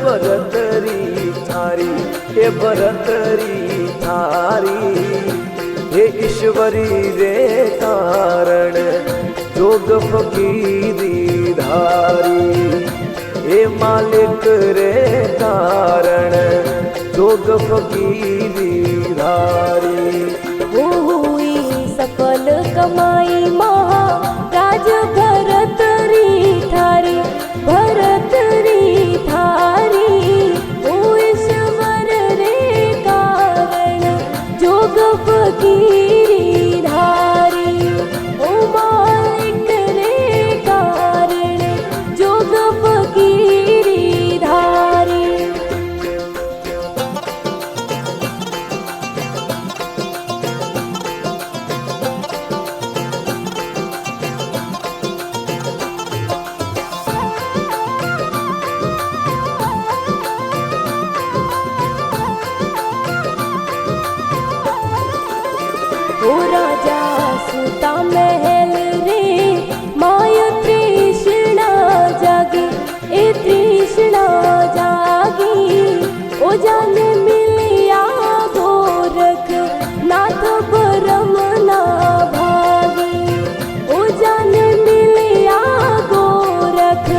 बरतरी थारी हे बरतरी थारी हे ईश्वरी रे कारण जोग फकीरी धारी हे मालिक रे कारण जोग फकीरी धारी वो हुई सफल कमाई महा राज भरतरी थारी भरतरी थारी ओ ईश्वर रे कारण जोग फकीरी धारी ओ मालिक रे कारण जोग फकीरी धारी ओ राजा सुता महल रे माय तृष्णा जागी ए तृष्णा जागी ओ जाने मिलिया गोरख नाथ परम ना भागी ओ जाने मिलिया गोरख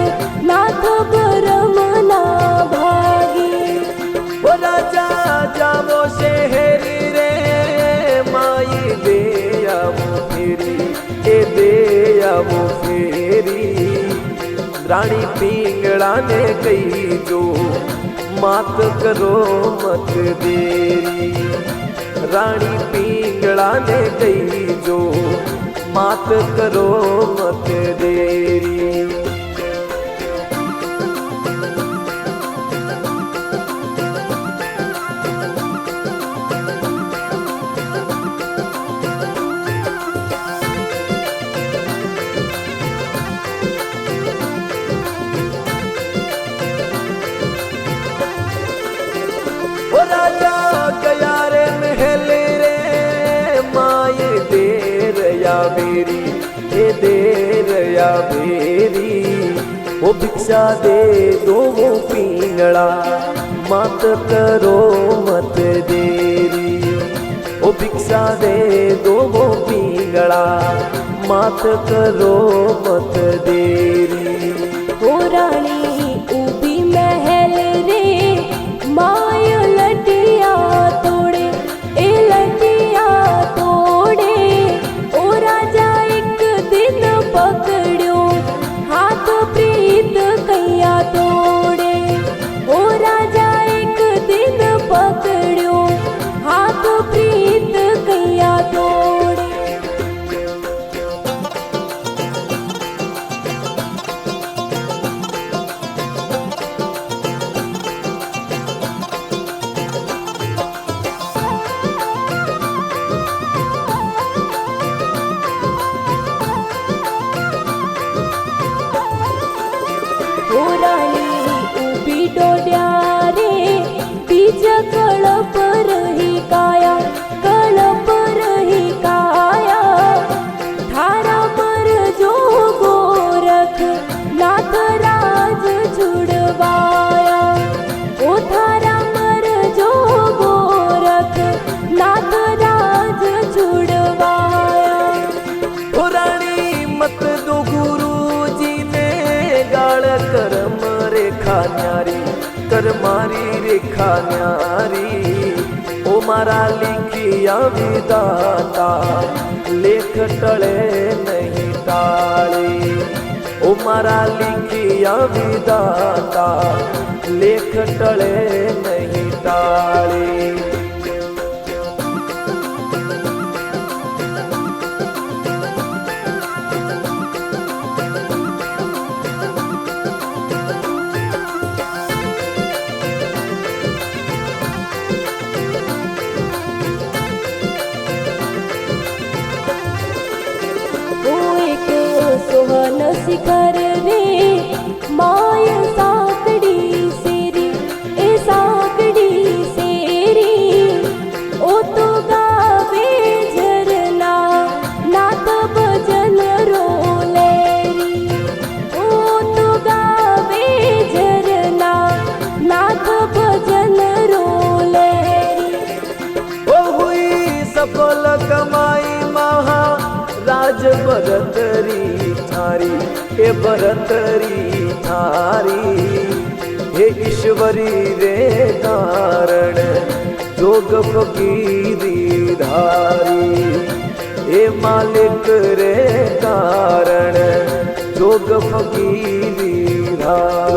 नाथ परम ना भागी ओ राजा जावो शहर रे माई दे आवो फेरी ए दे आवो फेरी रानी पिंगला ने कही जो मात करो मत देरी रानी पिंगला ने कही जो मात करो मत देरी ओ राजा गया रे महल रे माए देर या बेरी हे देर या बेरी ओ भिक्षा दे दो वो पिंगला मत करो मत देरी ओ भिक्षा दे दो वो पिंगला मत करो मत देरी ओ रानी उभी महल रे माय लटिया तोड़े ए लटिया तोड़े ओ राजा एक दिन पकड़ो हाथ प्रीत कैया तोड़े ओ राजा एक दिन पकड़ो हाथ प्रीत कैया तोड़े ओ रानी उभी डोड्या रे बीज कळप रही काया कळप रही काया थारा पर जो गोरख नाथ राज छुड़वाया ओ थारा पर जो गोरख नाथ राज छुड़वाया ओ रानी मत दो गुरु जी ने गाल कर रेखा न्यारी कर मारी रेखा न्यारी ओ मारा लिखिया विदाता लेख टले नहीं टाले ओ मारा लिखिया विदाता लेख टले नहीं टाले सोहन शिखर रे माय साकड़ी सेरी ए साकड़ी सेरी ओ तो गावे झरना नाथ भजन रोलेरी ओ तो गावे झरना नाथ भरतरी थारी हे भरतरी थारी हे ईश्वरी रे कारण जोग फकीरी धारी हे मालिक रे कारण जोग फकीरी धारी।